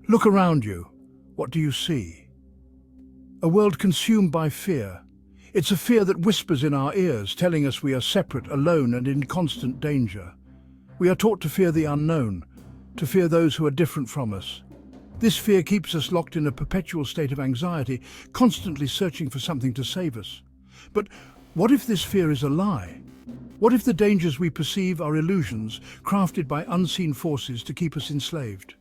Look around you. What do you see? A world consumed by fear. It's a fear that whispers in our ears, telling us we are separate, alone, and in constant danger. We are taught to fear the unknown, to fear those who are different from us. This fear keeps us locked in a perpetual state of anxiety, constantly searching for something to save us. But what if this fear is a lie? What if the dangers we perceive are illusions, crafted by unseen forces to keep us enslaved?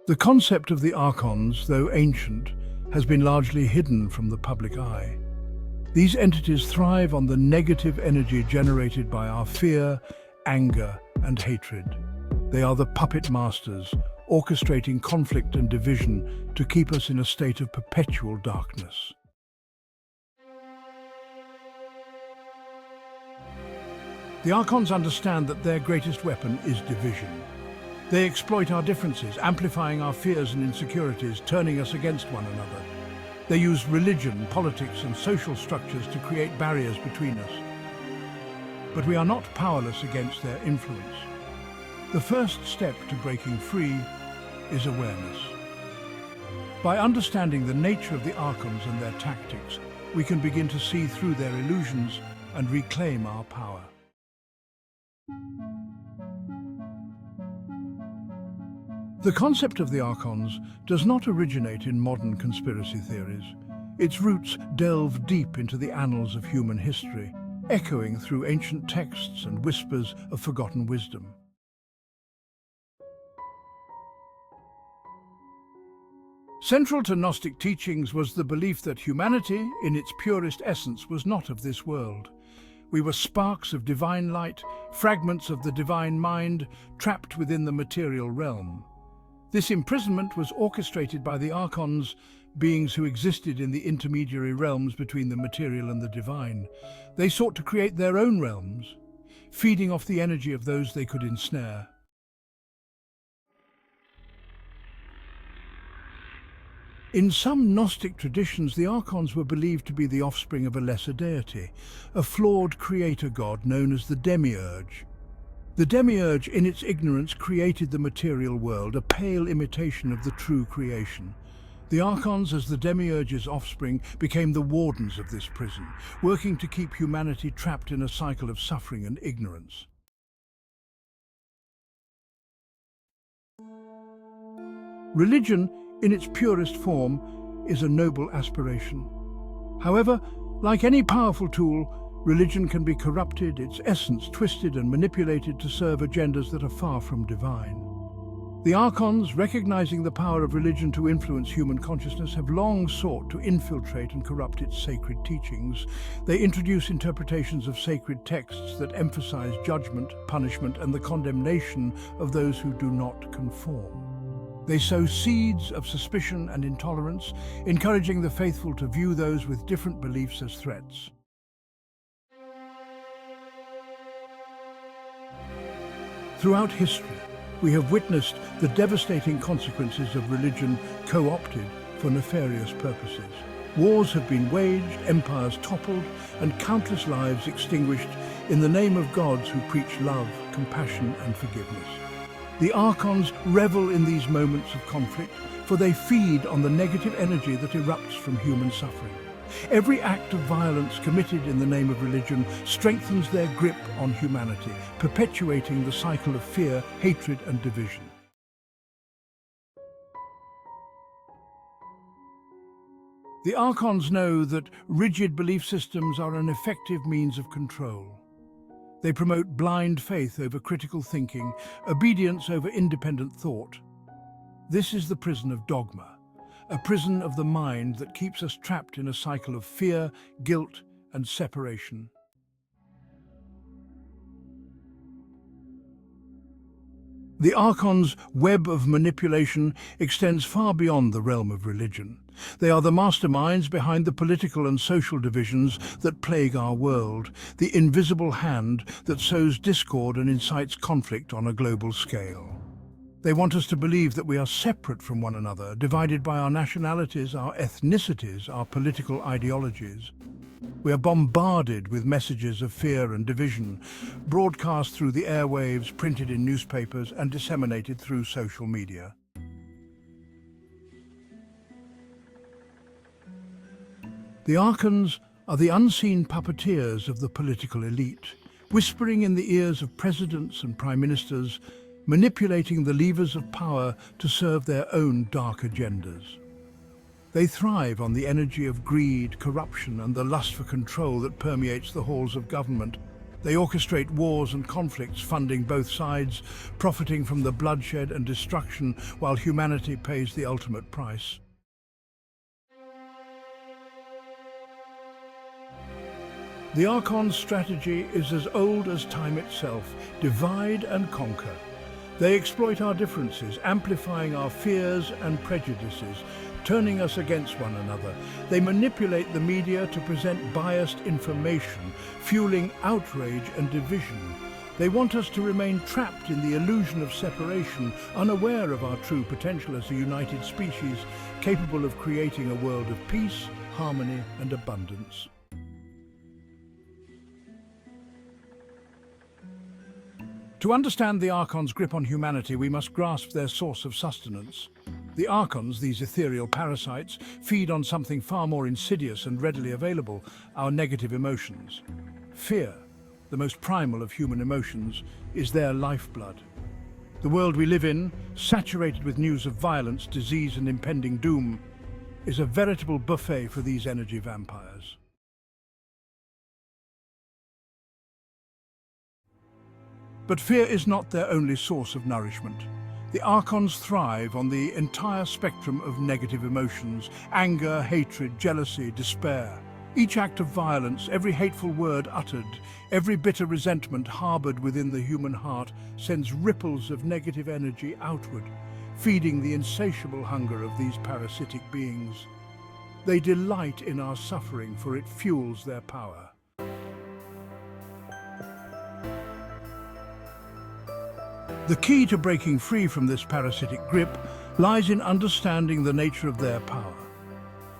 The concept of the Archons, though ancient, has been largely hidden from the public eye. These entities thrive on the negative energy generated by our fear, anger, and hatred. They are the puppet masters, orchestrating conflict and division to keep us in a state of perpetual darkness. The Archons understand that their greatest weapon is division. They exploit our differences, amplifying our fears and insecurities, turning us against one another. They use religion, politics, and social structures to create barriers between us. But we are not powerless against their influence. The first step to breaking free is awareness. By understanding the nature of the Archons and their tactics, we can begin to see through their illusions and reclaim our power. The concept of the Archons does not originate in modern conspiracy theories. Its roots delve deep into the annals of human history, echoing through ancient texts and whispers of forgotten wisdom. Central to Gnostic teachings was the belief that humanity, in its purest essence, was not of this world. We were sparks of divine light, fragments of the divine mind, trapped within the material realm. This imprisonment was orchestrated by the Archons, beings who existed in the intermediary realms between the material and the divine. They sought to create their own realms, feeding off the energy of those they could ensnare. In some Gnostic traditions, the Archons were believed to be the offspring of a lesser deity, a flawed creator god known as the Demiurge. The Demiurge, in its ignorance, created the material world, a pale imitation of the true creation. The Archons, as the Demiurge's offspring, became the wardens of this prison, working to keep humanity trapped in a cycle of suffering and ignorance. Religion, in its purest form, is a noble aspiration. However, like any powerful tool, religion can be corrupted, its essence twisted and manipulated to serve agendas that are far from divine. The Archons, recognizing the power of religion to influence human consciousness, have long sought to infiltrate and corrupt its sacred teachings. They introduce interpretations of sacred texts that emphasize judgment, punishment, and the condemnation of those who do not conform. They sow seeds of suspicion and intolerance, encouraging the faithful to view those with different beliefs as threats. Throughout history, we have witnessed the devastating consequences of religion co-opted for nefarious purposes. Wars have been waged, empires toppled, and countless lives extinguished in the name of gods who preach love, compassion, and forgiveness. The Archons revel in these moments of conflict, for they feed on the negative energy that erupts from human suffering. Every act of violence committed in the name of religion strengthens their grip on humanity, perpetuating the cycle of fear, hatred, and division. The Archons know that rigid belief systems are an effective means of control. They promote blind faith over critical thinking, obedience over independent thought. This is the prison of dogma. A prison of the mind that keeps us trapped in a cycle of fear, guilt, and separation. The Archons' web of manipulation extends far beyond the realm of religion. They are the masterminds behind the political and social divisions that plague our world, the invisible hand that sows discord and incites conflict on a global scale. They want us to believe that we are separate from one another, divided by our nationalities, our ethnicities, our political ideologies. We are bombarded with messages of fear and division, broadcast through the airwaves, printed in newspapers, and disseminated through social media. The Archons are the unseen puppeteers of the political elite, whispering in the ears of presidents and prime ministers, manipulating the levers of power to serve their own dark agendas. They thrive on the energy of greed, corruption, and the lust for control that permeates the halls of government. They orchestrate wars and conflicts, funding both sides, profiting from the bloodshed and destruction while humanity pays the ultimate price. The Archon's strategy is as old as time itself: divide and conquer. They exploit our differences, amplifying our fears and prejudices, turning us against one another. They manipulate the media to present biased information, fueling outrage and division. They want us to remain trapped in the illusion of separation, unaware of our true potential as a united species, capable of creating a world of peace, harmony, and abundance. To understand the Archons' grip on humanity, we must grasp their source of sustenance. The Archons, these ethereal parasites, feed on something far more insidious and readily available: our negative emotions. Fear, the most primal of human emotions, is their lifeblood. The world we live in, saturated with news of violence, disease, and impending doom, is a veritable buffet for these energy vampires. But fear is not their only source of nourishment. The Archons thrive on the entire spectrum of negative emotions: anger, hatred, jealousy, despair. Each act of violence, every hateful word uttered, every bitter resentment harbored within the human heart sends ripples of negative energy outward, feeding the insatiable hunger of these parasitic beings. They delight in our suffering, for it fuels their power. The key to breaking free from this parasitic grip lies in understanding the nature of their power.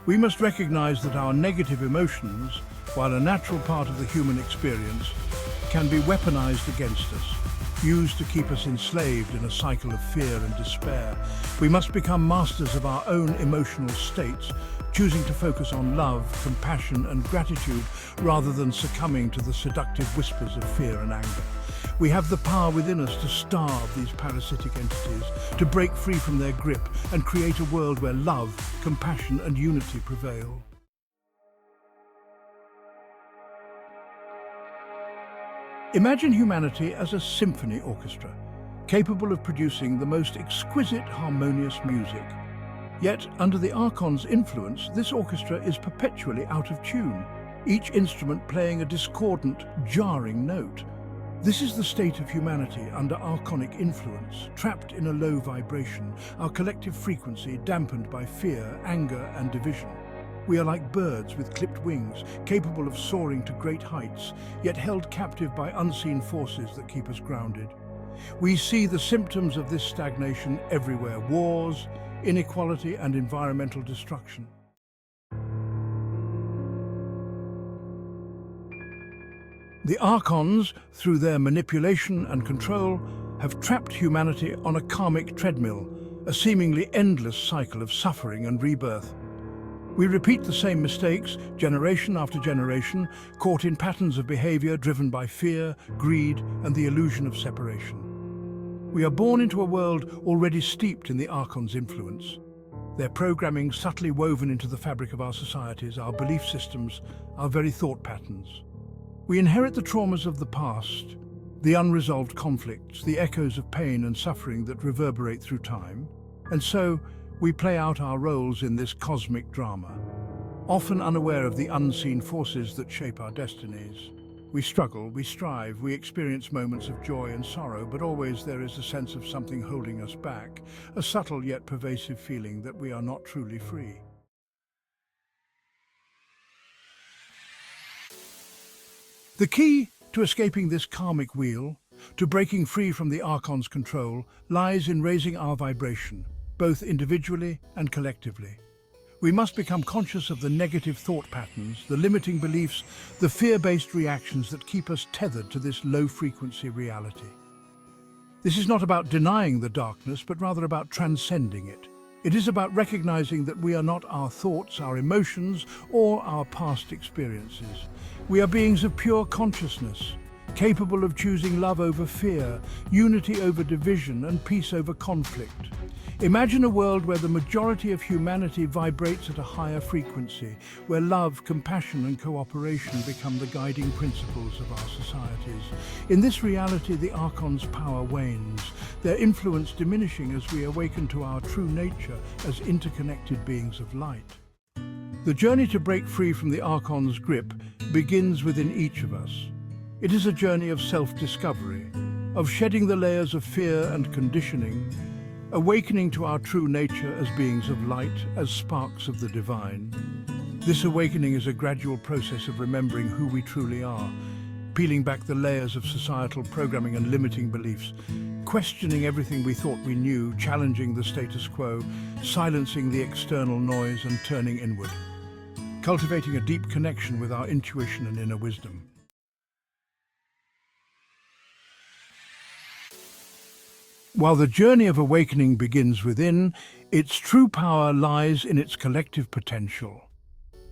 We must recognize that our negative emotions, while a natural part of the human experience, can be weaponized against us, used to keep us enslaved in a cycle of fear and despair. We must become masters of our own emotional states, choosing to focus on love, compassion, and gratitude rather than succumbing to the seductive whispers of fear and anger. We have the power within us to starve these parasitic entities, to break free from their grip and create a world where love, compassion, and unity prevail. Imagine humanity as a symphony orchestra, capable of producing the most exquisite, harmonious music. Yet, under the Archon's influence, this orchestra is perpetually out of tune, each instrument playing a discordant, jarring note. This is the state of humanity under Archonic influence, trapped in a low vibration, our collective frequency dampened by fear, anger, and division. We are like birds with clipped wings, capable of soaring to great heights, yet held captive by unseen forces that keep us grounded. We see the symptoms of this stagnation everywhere: wars, inequality, and environmental destruction. The Archons, through their manipulation and control, have trapped humanity on a karmic treadmill, a seemingly endless cycle of suffering and rebirth. We repeat the same mistakes, generation after generation, caught in patterns of behavior driven by fear, greed, and the illusion of separation. We are born into a world already steeped in the Archon's influence. Their programming subtly woven into the fabric of our societies, our belief systems, our very thought patterns. We inherit the traumas of the past, the unresolved conflicts, the echoes of pain and suffering that reverberate through time, and so we play out our roles in this cosmic drama, often unaware of the unseen forces that shape our destinies. We struggle, we strive, we experience moments of joy and sorrow, but always there is a sense of something holding us back, a subtle yet pervasive feeling that we are not truly free. The key to escaping this karmic wheel, to breaking free from the Archon's control, lies in raising our vibration, both individually and collectively. We must become conscious of the negative thought patterns, the limiting beliefs, the fear-based reactions that keep us tethered to this low-frequency reality. This is not about denying the darkness, but rather about transcending it. It is about recognizing that we are not our thoughts, our emotions, or our past experiences. We are beings of pure consciousness, capable of choosing love over fear, unity over division, and peace over conflict. Imagine a world where the majority of humanity vibrates at a higher frequency, where love, compassion, and cooperation become the guiding principles of our societies. In this reality, the Archons' power wanes, their influence diminishing as we awaken to our true nature as interconnected beings of light. The journey to break free from the Archons' grip begins within each of us. It is a journey of self-discovery, of shedding the layers of fear and conditioning, awakening to our true nature as beings of light, as sparks of the divine. This awakening is a gradual process of remembering who we truly are, peeling back the layers of societal programming and limiting beliefs, questioning everything we thought we knew, challenging the status quo, silencing the external noise and turning inward, cultivating a deep connection with our intuition and inner wisdom. While the journey of awakening begins within, its true power lies in its collective potential.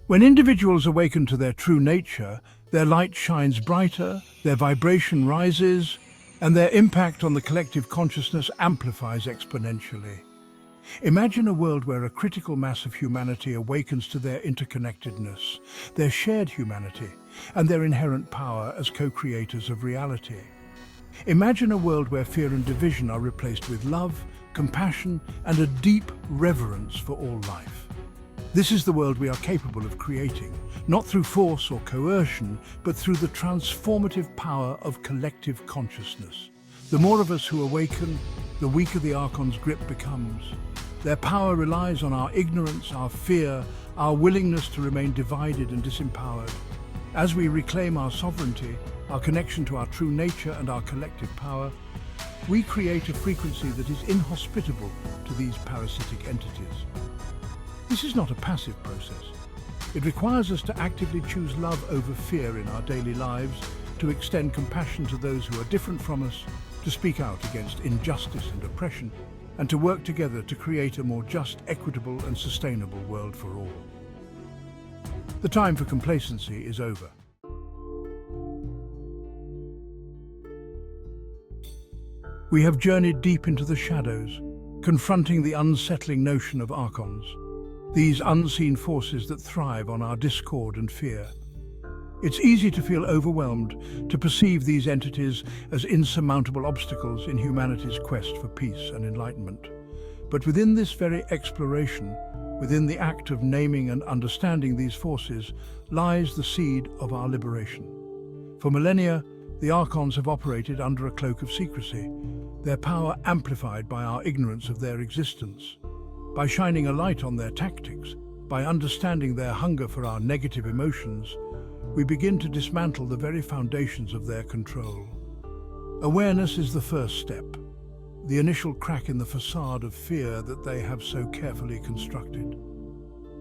When individuals awaken to their true nature, their light shines brighter, their vibration rises, and their impact on the collective consciousness amplifies exponentially. Imagine a world where a critical mass of humanity awakens to their interconnectedness, their shared humanity, and their inherent power as co-creators of reality. Imagine a world where fear and division are replaced with love, compassion, and a deep reverence for all life. This is the world we are capable of creating, not through force or coercion, but through the transformative power of collective consciousness. The more of us who awaken, the weaker the Archons' grip becomes. Their power relies on our ignorance, our fear, our willingness to remain divided and disempowered. As we reclaim our sovereignty, our connection to our true nature and our collective power, we create a frequency that is inhospitable to these parasitic entities. This is not a passive process. It requires us to actively choose love over fear in our daily lives, to extend compassion to those who are different from us, to speak out against injustice and oppression, and to work together to create a more just, equitable, and sustainable world for all. The time for complacency is over. We have journeyed deep into the shadows, confronting the unsettling notion of Archons, these unseen forces that thrive on our discord and fear. It's easy to feel overwhelmed, to perceive these entities as insurmountable obstacles in humanity's quest for peace and enlightenment. But within this very exploration, within the act of naming and understanding these forces, lies the seed of our liberation. For millennia, the Archons have operated under a cloak of secrecy, their power amplified by our ignorance of their existence. By shining a light on their tactics, by understanding their hunger for our negative emotions, we begin to dismantle the very foundations of their control. Awareness is the first step, the initial crack in the facade of fear that they have so carefully constructed.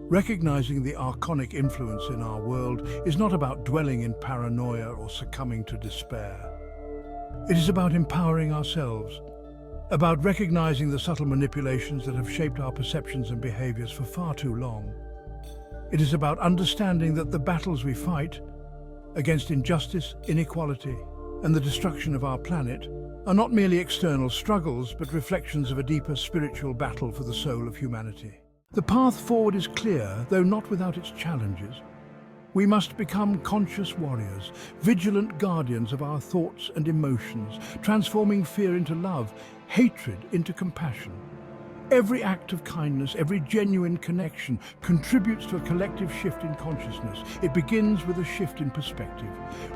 Recognizing the archonic influence in our world is not about dwelling in paranoia or succumbing to despair. It is about empowering ourselves, about recognizing the subtle manipulations that have shaped our perceptions and behaviors for far too long. It is about understanding that the battles we fight against injustice, inequality, and the destruction of our planet are not merely external struggles, but reflections of a deeper spiritual battle for the soul of humanity. The path forward is clear, though not without its challenges. We must become conscious warriors, vigilant guardians of our thoughts and emotions, transforming fear into love, hatred into compassion. Every act of kindness, every genuine connection contributes to a collective shift in consciousness. It begins with a shift in perspective,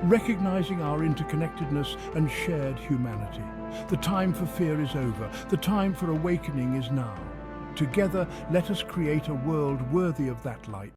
recognizing our interconnectedness and shared humanity. The time for fear is over. The time for awakening is now. Together, let us create a world worthy of that light.